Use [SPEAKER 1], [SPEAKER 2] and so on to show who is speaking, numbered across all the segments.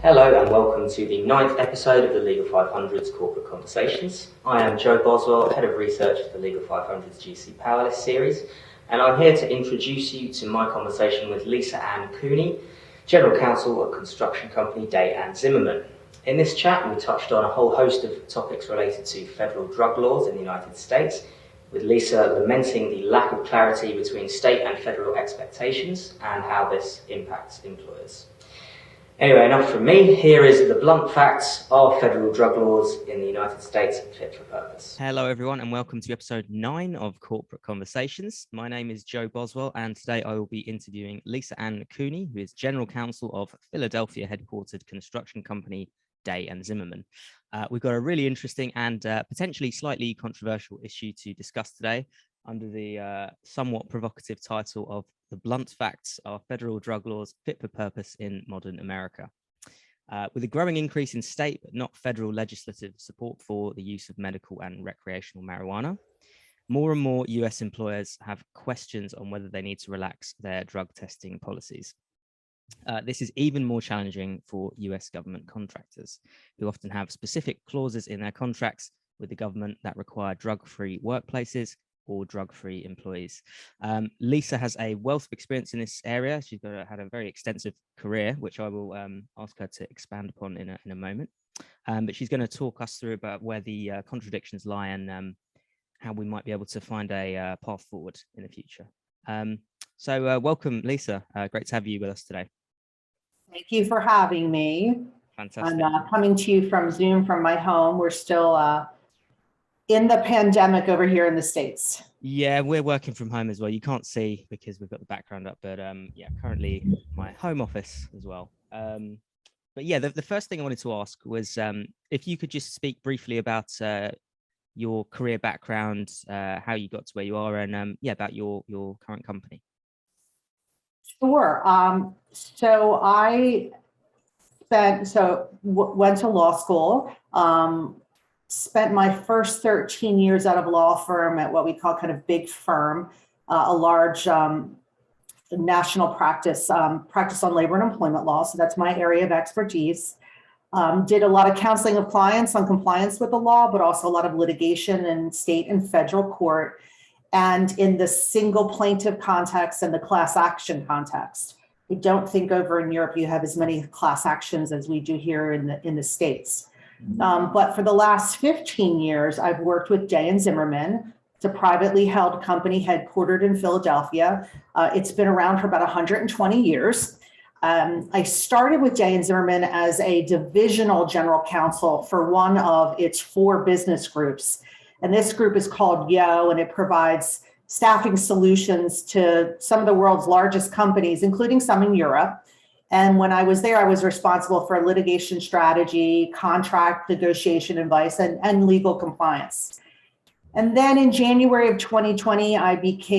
[SPEAKER 1] Hello and welcome to the 9th episode of the Legal 500's Corporate Conversations. I am Joe Boswell, Head of Research for the Legal 500's GC Powerlist series, and I'm here to introduce you to my conversation with Lisa Ann Cooney, General Counsel of construction company Day & Zimmermann. In this chat, we touched on a whole host of topics related to federal drug laws in the United States, with Lisa lamenting the lack of clarity between state and federal expectations and how this impacts employers. Anyway, enough from me. Here is the blunt facts of federal drug laws in the United States fit for purpose.
[SPEAKER 2] Hello, everyone, and welcome to episode 9 of Corporate Conversations. My name is Joe Boswell, and today I will be interviewing Lisa Ann Cooney, who is General Counsel of Philadelphia-headquartered construction company Day & Zimmermann. We've got a really interesting and potentially slightly controversial issue to discuss today under the somewhat provocative title of The Blunt Facts Are Federal Drug Laws Fit for Purpose in Modern America. With a growing increase in state but not federal legislative support for the use of medical and recreational marijuana, more and more US employers have questions on whether they need to relax their drug testing policies. This is even more challenging for US government contractors, who often have specific clauses in their contracts with the government that require drug-free workplaces or drug-free employees. Lisa has a wealth of experience in this area. She's had a very extensive career, which I will ask her to expand upon in a moment. But she's going to talk us through about where the contradictions lie and how we might be able to find a path forward in the future. So welcome, Lisa. Great to have you with us today.
[SPEAKER 3] Thank you for having me.
[SPEAKER 2] Fantastic.
[SPEAKER 3] I'm coming to you from Zoom from my home. We're still in the pandemic over here in the States.
[SPEAKER 2] Yeah, we're working from home as well. You can't see because we've got the background up, but yeah, currently my home office as well. But yeah, the first thing I wanted to ask was if you could just speak briefly about your career background, how you got to where you are, and yeah, about your current company.
[SPEAKER 3] Sure. So I went to law school. Spent my first 13 years out of law firm at what we call kind of big firm, a large national practice on labor and employment law. So that's my area of expertise. Did a lot of counseling of clients on compliance with the law, but also a lot of litigation in state and federal court, and in the single plaintiff context and the class action context. I don't think over in Europe you have as many class actions as we do here in the States. But for the last 15 years, I've worked with Day & Zimmermann. It's a privately held company headquartered in Philadelphia. It's been around for about 120 years. I started with Day & Zimmermann as a divisional general counsel for one of its 4 business groups. And this group is called YO, and it provides staffing solutions to some of the world's largest companies, including some in Europe. And when I was there, I was responsible for litigation strategy, contract negotiation advice, and legal compliance. And then in January of 2020, I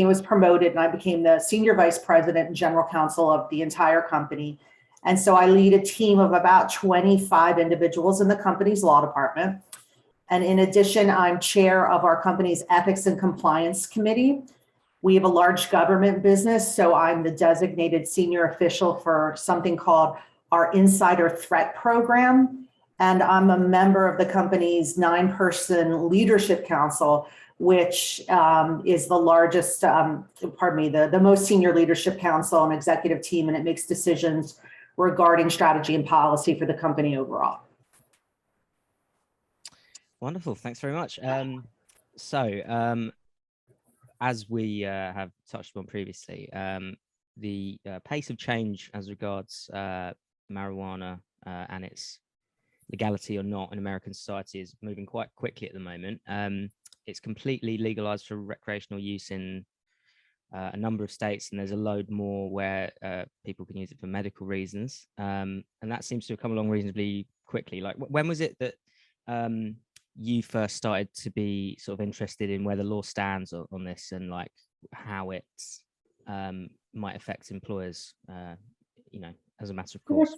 [SPEAKER 3] was promoted and I became the senior vice president and general counsel of the entire company. And so I lead a team of about 25 individuals in the company's law department. And in addition, I'm chair of our company's ethics and compliance committee. We have a large government business, so I'm the designated senior official for something called our Insider Threat Program. And I'm a member of the company's 9-person leadership council, which is the largest, the most senior leadership council and executive team, and it makes decisions regarding strategy and policy for the company overall.
[SPEAKER 2] Wonderful. Thanks very much. As we have touched on previously, the pace of change as regards marijuana and its legality or not in American society is moving quite quickly at the moment. It's completely legalized for recreational use in a number of states, and there's a load more where people can use it for medical reasons. And that seems to have come along reasonably quickly. Like, when was it that you first started to be sort of interested in where the law stands on this, and like how it might affect employers, as a matter of course?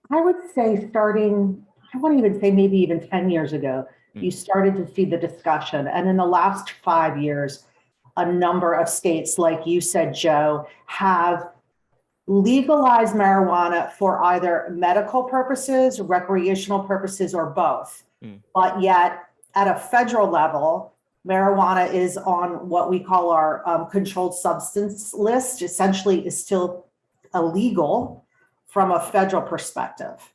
[SPEAKER 3] I would say starting, I won't even say maybe even 10 years ago, you started to see the discussion. And in the last 5 years, a number of states, like you said, Joe, have legalize marijuana for either medical purposes, recreational purposes, or both. But yet, at a federal level, marijuana is on what we call our controlled substance list, essentially is still illegal from a federal perspective.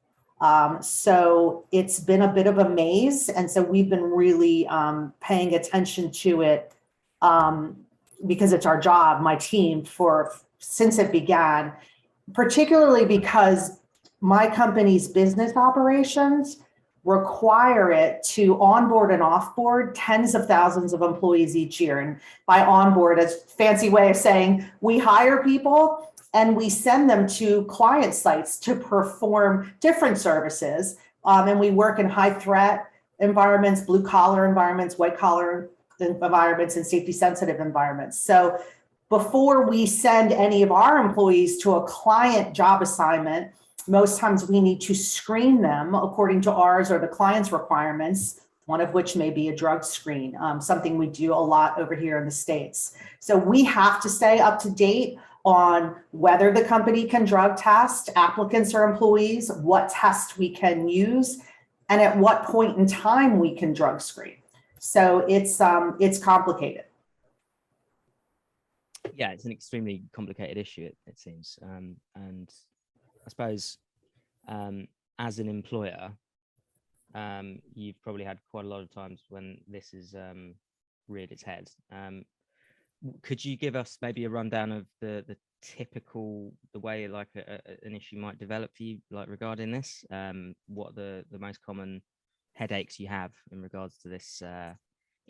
[SPEAKER 3] So it's been a bit of a maze. And so we've been really paying attention to it because it's our job, my team, since it began, particularly because my company's business operations require it to onboard and offboard tens of thousands of employees each year. And by onboard, is a fancy way of saying we hire people and we send them to client sites to perform different services. And we work in high threat environments, blue collar environments, white collar environments, and safety sensitive environments. So before we send any of our employees to a client job assignment, most times we need to screen them according to ours or the client's requirements, one of which may be a drug screen, something we do a lot over here in the States. So we have to stay up to date on whether the company can drug test applicants or employees, what tests we can use, and at what point in time we can drug screen. So it's complicated.
[SPEAKER 2] Yeah, it's an extremely complicated issue, it seems. And I suppose as an employer, you've probably had quite a lot of times when this has reared its head. Could you give us maybe a rundown of the typical, the way like an issue might develop for you, like regarding this? What the most common headaches you have in regards to this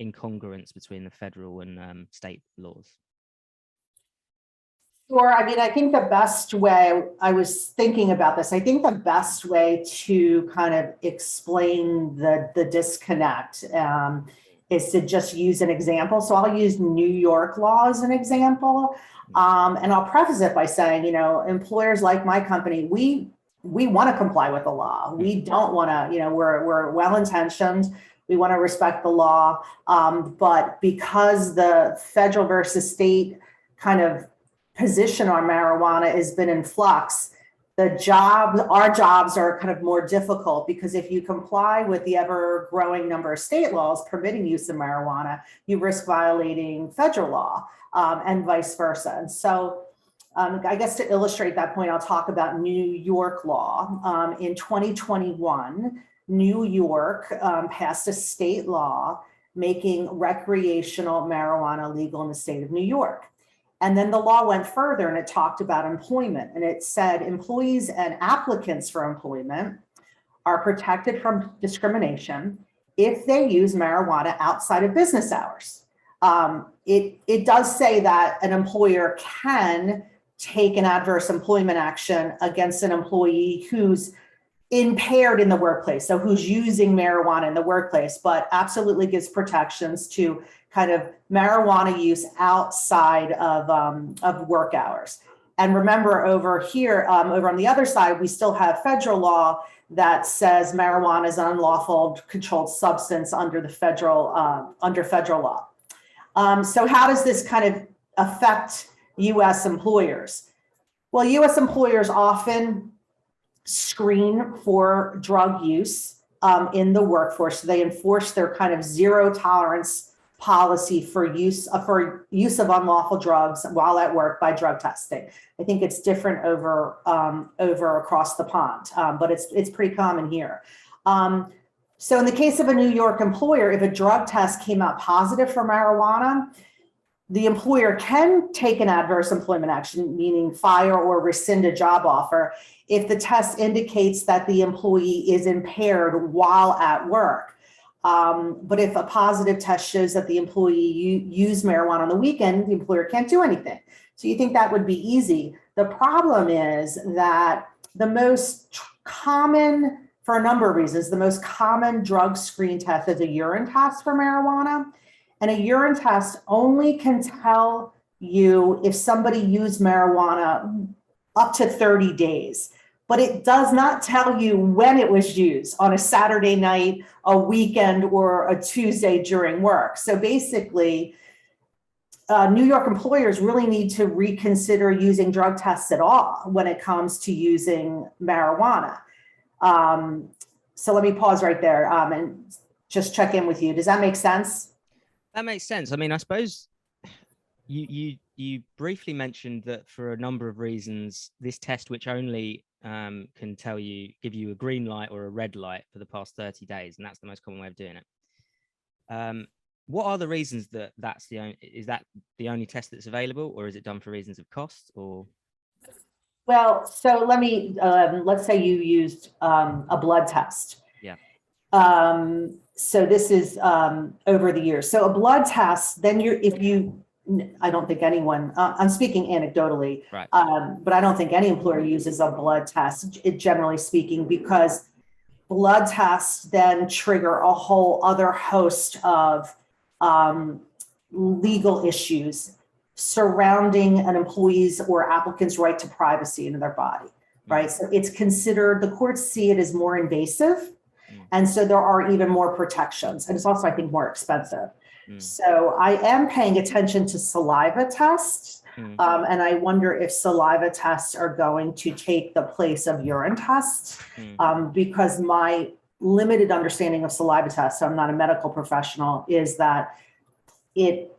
[SPEAKER 2] incongruence between the federal and state laws?
[SPEAKER 3] Sure. I mean, I think the best way, I was thinking about this, I think the best way to kind of explain the disconnect is to just use an example. So I'll use New York law as an example. And I'll preface it by saying, employers like my company, we want to comply with the law. We don't want to, we're well-intentioned. We want to respect the law. But because the federal versus state kind of position on marijuana has been in flux, our jobs are kind of more difficult, because if you comply with the ever growing number of state laws permitting use of marijuana, you risk violating federal law and vice versa. And so I guess to illustrate that point, I'll talk about New York law. In 2021, New York passed a state law making recreational marijuana legal in the state of New York. And then the law went further and it talked about employment. And it said employees and applicants for employment are protected from discrimination if they use marijuana outside of business hours. It does say that an employer can take an adverse employment action against an employee who's impaired in the workplace, so who's using marijuana in the workplace, but absolutely gives protections to kind of marijuana use outside of work hours. And remember, over here, over on the other side, we still have federal law that says marijuana is an unlawful controlled substance under the federal law. So how does this kind of affect U.S. employers? Well, U.S. employers often screen for drug use in the workforce. So they enforce their kind of zero tolerance policy for use of unlawful drugs while at work by drug testing. I think it's different over across the pond, but it's pretty common here. So in the case of a New York employer, if a drug test came out positive for marijuana, the employer can take an adverse employment action, meaning fire or rescind a job offer, if the test indicates that the employee is impaired while at work. But if a positive test shows that the employee used marijuana on the weekend, the employer can't do anything. So you think that would be easy. The problem is that the most common, for a number of reasons, the most common drug screen test is a urine test for marijuana. And a urine test only can tell you if somebody used marijuana up to 30 days. But it does not tell you when it was used, on a Saturday night, a weekend, or a Tuesday during work. So basically, New York employers really need to reconsider using drug tests at all when it comes to using marijuana. So let me pause right there and just check in with you. Does that make sense?
[SPEAKER 2] That makes sense. I mean, I suppose you briefly mentioned that for a number of reasons, this test, which only can give you a green light or a red light for the past 30 days, and that's the most common way of doing it. What are the reasons is that the only test that's available, or is it done for reasons of cost? Or
[SPEAKER 3] well, so let's say you used a blood test.
[SPEAKER 2] Yeah.
[SPEAKER 3] So this is over the years. So a blood test, then I don't think anyone, I'm speaking anecdotally,
[SPEAKER 2] right.
[SPEAKER 3] But I don't think any employer uses a blood test, generally speaking, because blood tests then trigger a whole other host of legal issues surrounding an employee's or applicant's right to privacy in their body, right? So it's considered, the courts see it as more invasive. And so there are even more protections. And it's also, I think, more expensive. So I am paying attention to saliva tests. And I wonder if saliva tests are going to take the place of urine tests, because my limited understanding of saliva tests, so I'm not a medical professional, is that it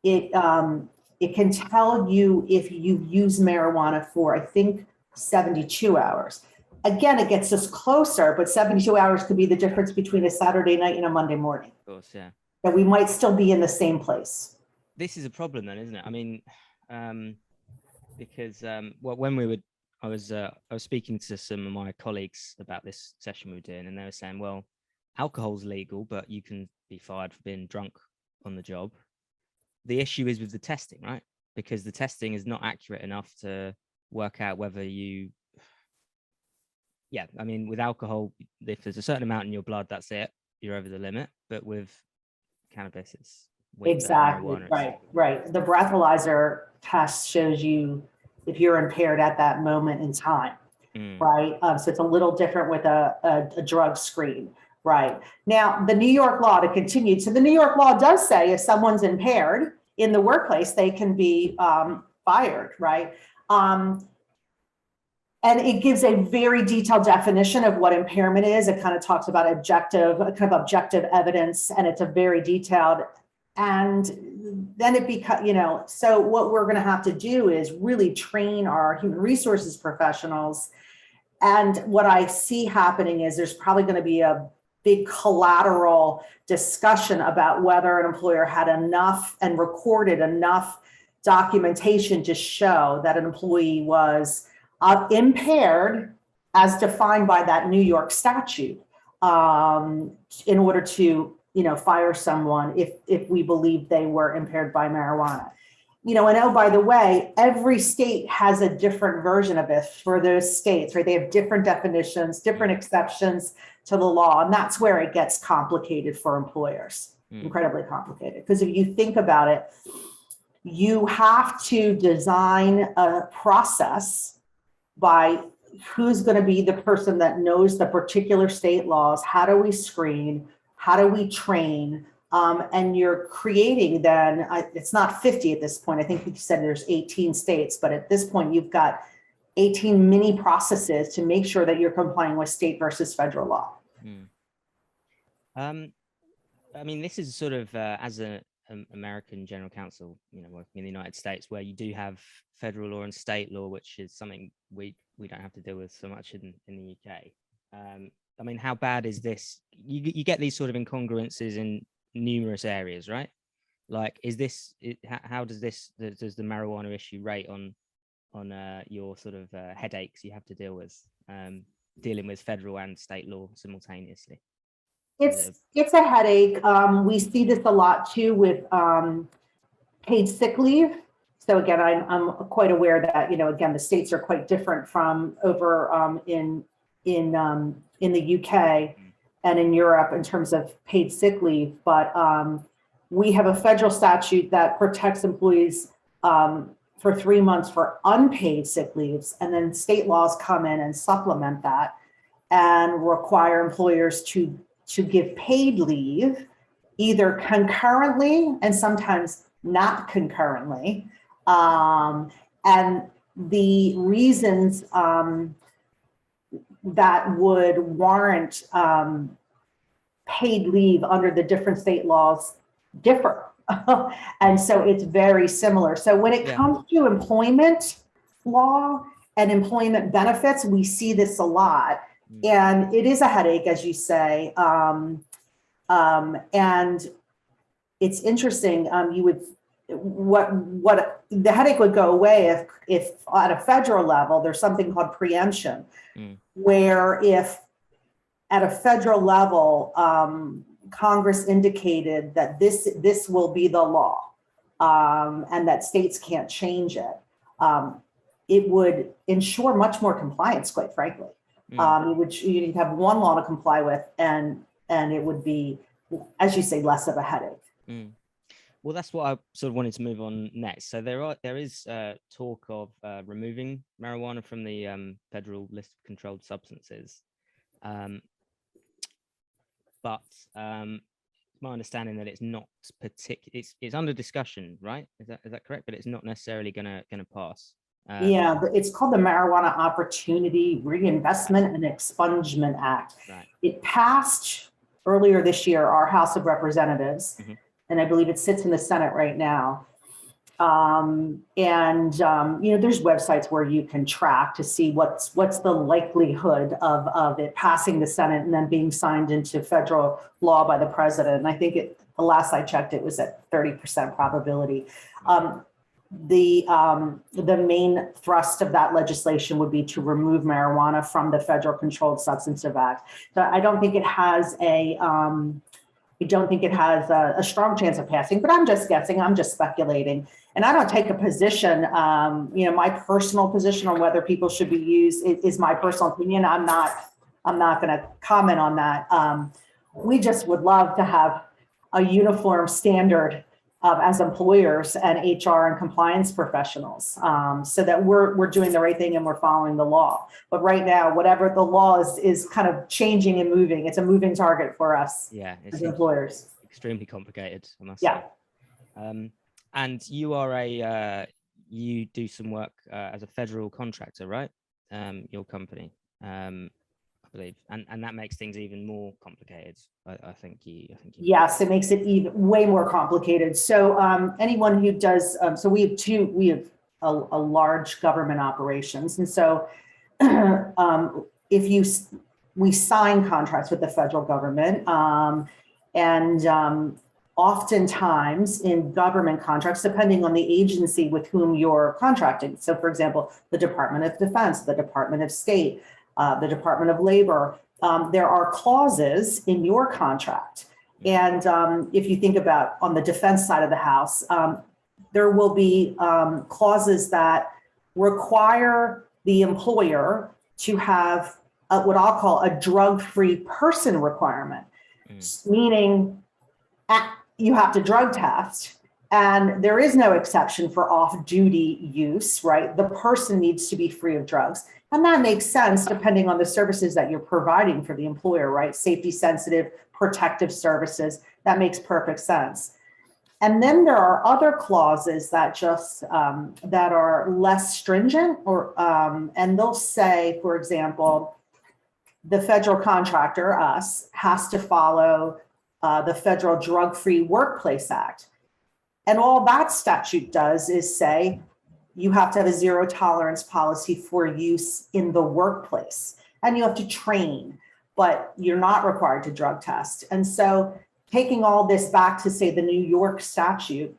[SPEAKER 3] can tell you if you use marijuana for, I think, 72 hours. Again, it gets us closer, but 72 hours could be the difference between a Saturday night and a Monday morning.
[SPEAKER 2] Of course, yeah.
[SPEAKER 3] That we might still be in the same place.
[SPEAKER 2] This is a problem then, isn't it? I mean, because I was speaking to some of my colleagues about this session we were doing, and they were saying, well, alcohol's legal, but you can be fired for being drunk on the job. The issue is with the testing, right? Because the testing is not accurate enough to work out whether you, I mean, with alcohol, if there's a certain amount in your blood, that's it, you're over the limit. But with cannabis, it's
[SPEAKER 3] exactly right. The breathalyzer test shows you if you're impaired at that moment in time, right? So it's a little different with a drug screen, right? Now, the New York law, to continue, so the New York law does say if someone's impaired in the workplace, they can be fired, right? And it gives a very detailed definition of what impairment is. It kind of talks about objective evidence, and it's a very detailed. And then it becomes, so what we're going to have to do is really train our human resources professionals. And what I see happening is there's probably going to be a big collateral discussion about whether an employer had enough and recorded enough documentation to show that an employee was impaired as defined by that New York statute, in order to, fire someone if we believe they were impaired by marijuana. And oh, by the way, every state has a different version of it for those states, right? They have different definitions, different exceptions to the law. And that's where it gets complicated for employers, incredibly complicated. Because if you think about it, you have to design a process by who's going to be the person that knows the particular state laws. How do we screen? How do we train? And you're creating then, it's not 50 at this point. I think you said there's 18 states, but at this point you've got 18 mini processes to make sure that you're complying with state versus federal law.
[SPEAKER 2] I mean, this is sort of as an American general counsel, working in the United States, where you do have federal law and state law, which is something we don't have to deal with so much in the UK. I mean, how bad is this? You get these sort of incongruences in numerous areas, right? Like, how does the marijuana issue rate on your sort of headaches you have to deal with, dealing with federal and state law simultaneously?
[SPEAKER 3] It's a headache. We see this a lot too with paid sick leave. So again, I'm quite aware that, again, the states are quite different from over in the UK and in Europe in terms of paid sick leave. But we have a federal statute that protects employees for 3 months for unpaid sick leaves. And then state laws come in and supplement that and require employers to give paid leave either concurrently and sometimes not concurrently. And the reasons that would warrant paid leave under the different state laws differ. And so it's very similar. So when it comes to employment law and employment benefits, we see this a lot. And it is a headache, as you say. And it's interesting, what the headache would go away if at a federal level, there's something called preemption, where if at a federal level, Congress indicated that this will be the law, and that states can't change it, it would ensure much more compliance, quite frankly. You'd have one law to comply with, and it would be, as you say, less of a headache.
[SPEAKER 2] Well, that's what I sort of wanted to move on next. So there is talk of removing marijuana from the federal list of controlled substances. But my understanding that it's not it's under discussion, right? Is that correct? But it's not necessarily gonna pass.
[SPEAKER 3] It's called the Marijuana Opportunity Reinvestment and Expungement Act.
[SPEAKER 2] Right.
[SPEAKER 3] It passed earlier this year, our House of Representatives, and I believe it sits in the Senate right now. There's websites where you can track to see what's the likelihood of it passing the Senate and then being signed into federal law by the president. And I think the last I checked, it was at 30% probability. The main thrust of that legislation would be to remove marijuana from the Federal Controlled Substances Act. So I don't think it has a strong chance of passing, but I'm just guessing, I'm just speculating. And I don't take a position, my personal position on whether people should be used is my personal opinion. I'm not going to comment on that. We just would love to have a uniform standard as employers and HR and compliance professionals, so that we're doing the right thing and we're following the law. But right now, whatever the law is kind of changing and moving. It's a moving target for us as employers.
[SPEAKER 2] Extremely complicated, I must say. And you are you do some work as a federal contractor, right? Your company, I believe, and that makes things even more complicated. I think you.
[SPEAKER 3] Yes, it makes it even way more complicated. So anyone who does, so we have a large government operations, and so we sign contracts with the federal government, and oftentimes in government contracts, depending on the agency with whom you're contracting. So, for example, the Department of Defense, the Department of State, the Department of Labor, there are clauses in your contract. And if you think about on the defense side of the house, there will be clauses that require the employer to have what I'll call a drug-free person requirement, meaning you have to drug test, and there is no exception for off-duty use, right? The person needs to be free of drugs. And that makes sense depending on the services that you're providing for the employer, right? Safety sensitive, protective services, that makes perfect sense. And then there are other clauses that just, that are less stringent, and they'll say, for example, the federal contractor, us, has to follow the Federal Drug-Free Workplace Act. And all that statute does is say, you have to have a zero tolerance policy for use in the workplace, and you have to train, but you're not required to drug test. And so taking all this back to, say, the New York statute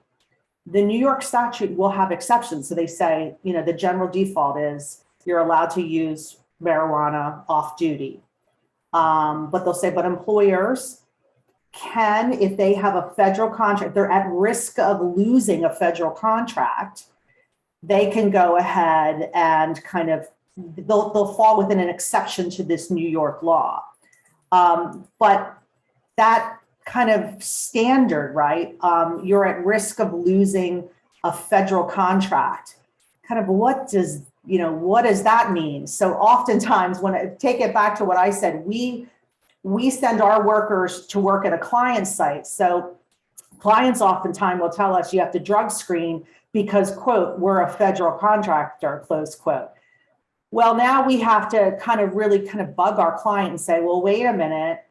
[SPEAKER 3] will have exceptions. So they say, the general default is you're allowed to use marijuana off duty. But they'll say, but employers can, if they have a federal contract, they're at risk of losing a federal contract, they can go ahead and kind of, they'll fall within an exception to this New York law. But that kind of standard, right? You're at risk of losing a federal contract. Kind of what does that mean? So oftentimes when I take it back to what I said, we send our workers to work at a client site. So clients oftentimes will tell us you have to drug screen because, quote, we're a federal contractor, close quote. Well, now we have to really bug our client and say, well, wait a minute,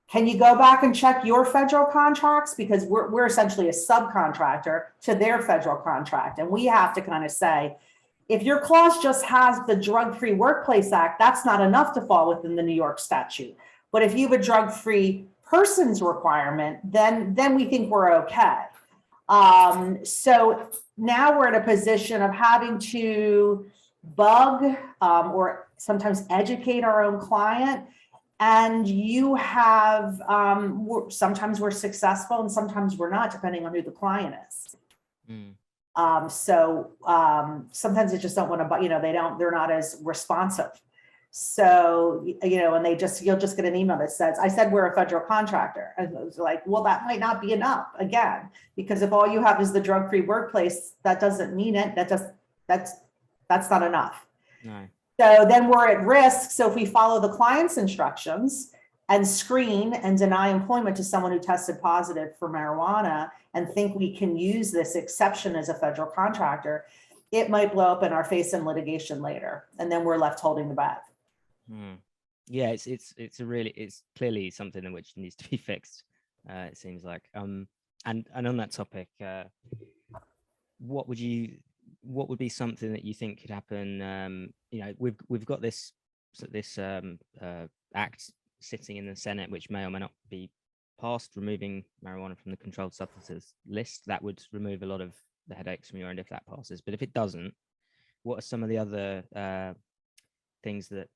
[SPEAKER 3] can you go back and check your federal contracts? Because we're essentially a subcontractor to their federal contract. And we have to say, if your clause just has the Drug-Free Workplace Act, that's not enough to fall within the New York statute. But if you have a drug-free persons requirement, then we think we're okay. So now we're in a position of having to bug or sometimes educate our own client. And you have, sometimes we're successful and sometimes we're not, depending on who the client is. Sometimes they just don't want to, they're not as responsive. So, and you'll just get an email that says, I said, we're a federal contractor. And it was like, well, that might not be enough again, because if all you have is the drug-free workplace, that doesn't mean it. That's not enough.
[SPEAKER 2] No.
[SPEAKER 3] So then we're at risk. So if we follow the client's instructions and screen and deny employment to someone who tested positive for marijuana and think we can use this exception as a federal contractor, it might blow up in our face in litigation later. And then we're left holding the bag.
[SPEAKER 2] Yeah, it's clearly something in which needs to be fixed. It seems like, and on that topic, what would be something that you think could happen? We've got this act sitting in the Senate, which may or may not be passed, removing marijuana from the controlled substances list. That would remove a lot of the headaches from your end if that passes. But if it doesn't, what are some of the other things that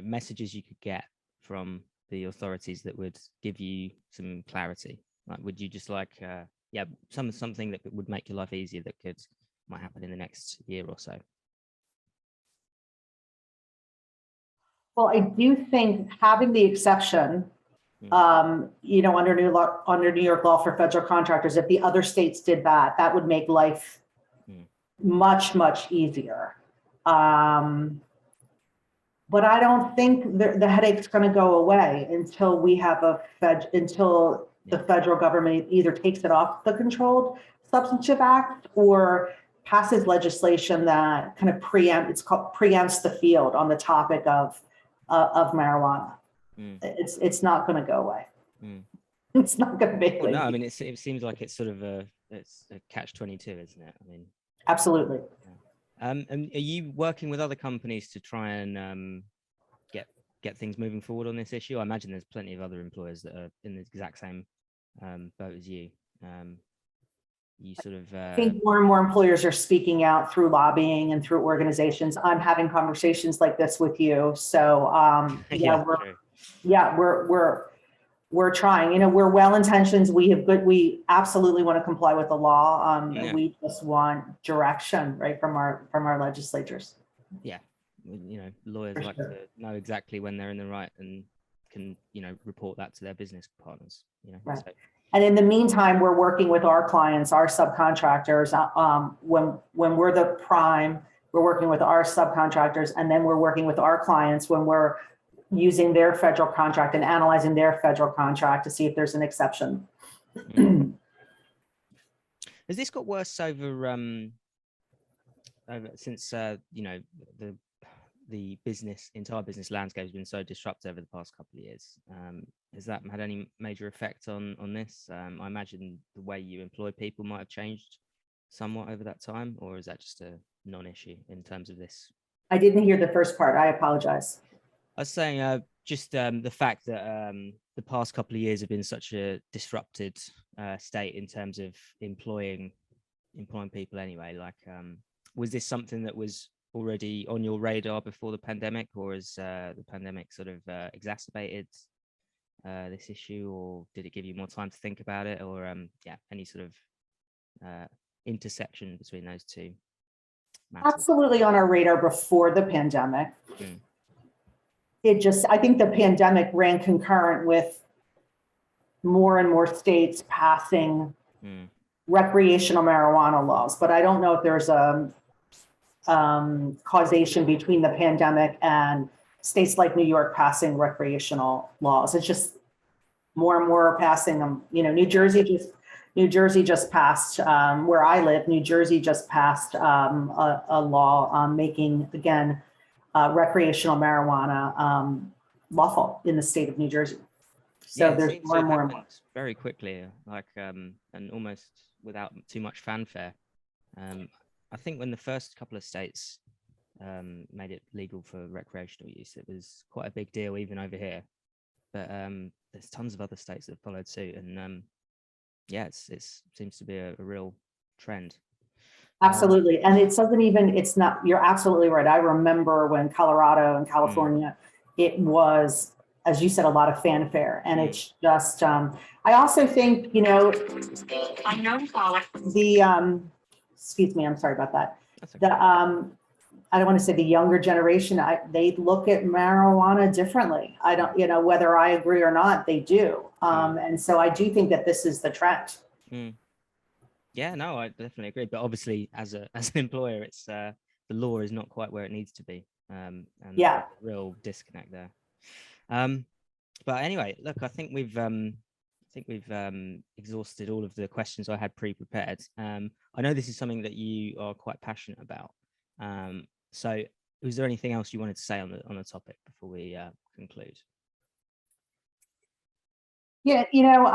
[SPEAKER 2] messages you could get from the authorities that would give you some clarity? Like, would you just something that would make your life easier that might happen in the next year or so?
[SPEAKER 3] Well, I do think having the exception, under New York law for federal contractors, if the other states did that, that would make life much, much easier. But I don't think the headache's going to go away until we have the federal government either takes it off the Controlled Substances Act or passes legislation that preempts the field on the topic of marijuana. It's not going to go away. It's not going to be.
[SPEAKER 2] Well, no, I mean, it seems like it's sort of it's a catch-22, isn't it? I mean,
[SPEAKER 3] absolutely.
[SPEAKER 2] Yeah. And are you working with other companies to try and get things moving forward on this issue? I imagine there's plenty of other employers that are in the exact same boat as you. You sort of.
[SPEAKER 3] I think more and more employers are speaking out through lobbying and through organizations. I'm having conversations like this with you. So we're trying. We're well-intentioned. We absolutely want to comply with the law. We just want direction, right, from our legislatures.
[SPEAKER 2] Yeah, lawyers like to know exactly when they're in the right and can report that to their business partners.
[SPEAKER 3] Right.
[SPEAKER 2] So.
[SPEAKER 3] And in the meantime, we're working with our clients, our subcontractors. When we're the prime, we're working with our subcontractors, and then we're working with our clients when we're using their federal contract and analyzing their federal contract to see if there's an exception.
[SPEAKER 2] Has this got worse over since the entire business landscape has been so disrupted over the past couple of years? Has that had any major effect on this? I imagine the way you employ people might have changed somewhat over that time, or is that just a non-issue in terms of this?
[SPEAKER 3] I didn't hear the first part. I apologize.
[SPEAKER 2] I was saying just the fact that the past couple of years have been such a disrupted state in terms of employing people anyway. Like, was this something that was already on your radar before the pandemic, or has the pandemic sort of exacerbated this issue, or did it give you more time to think about it, or any sort of intersection between those two matters?
[SPEAKER 3] Absolutely on our radar before the pandemic. I think the pandemic ran concurrent with more and more states passing recreational marijuana laws, but I don't know if there's a causation between the pandemic and states like New York passing recreational laws. It's just more and more are passing them. You know, New Jersey just passed, where I live, New Jersey just passed a law making, again, recreational marijuana lawful in the state of New Jersey. So
[SPEAKER 2] Yeah, it
[SPEAKER 3] there's
[SPEAKER 2] seems
[SPEAKER 3] more
[SPEAKER 2] to
[SPEAKER 3] and
[SPEAKER 2] have
[SPEAKER 3] more and more.
[SPEAKER 2] happened very quickly, like and almost without too much fanfare. I think when the first couple of states made it legal for recreational use, it was quite a big deal even over here. But there's tons of other states that followed suit, and yeah, it seems to be a real trend.
[SPEAKER 3] Absolutely. And it doesn't even, it's not, you're absolutely right. I remember when Colorado and California, it was, as you said, a lot of fanfare. And it's just, I also think, you know, excuse me, I'm sorry about that.
[SPEAKER 2] That's okay.
[SPEAKER 3] I don't want to say the younger generation, they look at marijuana differently. I don't, you know, whether I agree or not, they do. And so I do think that this is the trend.
[SPEAKER 2] Yeah, no, I definitely agree. But obviously, as an employer, it's the law is not quite where it needs to be. And
[SPEAKER 3] yeah,
[SPEAKER 2] a real disconnect there. But anyway, look, I think we've exhausted all of the questions I had pre-prepared. I know this is something that you are quite passionate about. So, was there anything else you wanted to say on the topic before we conclude?
[SPEAKER 3] Yeah, you know,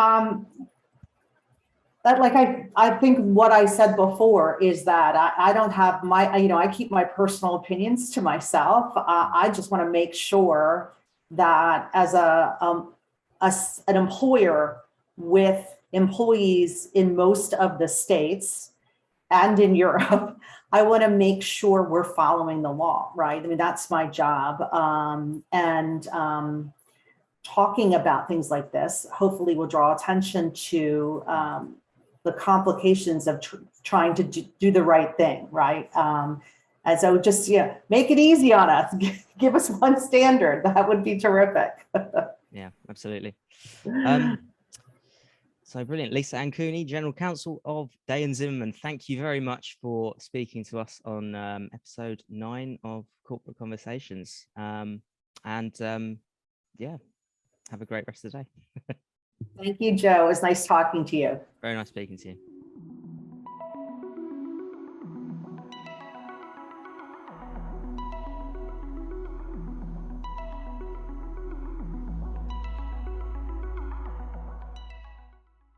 [SPEAKER 3] I think what I said before is that I don't have you know, I keep my personal opinions to myself. I just want to make sure that as an employer with employees in most of the states and in Europe, I want to make sure we're following the law, right? I mean, that's my job. Talking about things like this, hopefully will draw attention to the complications of trying to do the right thing, right? And so just, yeah, make it easy on us. Give us one standard. That would be terrific.
[SPEAKER 2] Yeah, absolutely. So brilliant. Lisa Ann Cooney, General Counsel of Day & Zimmermann, thank you very much for speaking to us on episode 9 of Corporate Conversations. Yeah, have a great rest of the day.
[SPEAKER 3] Thank you, Joe. It was nice talking to you.
[SPEAKER 2] Very nice speaking to you.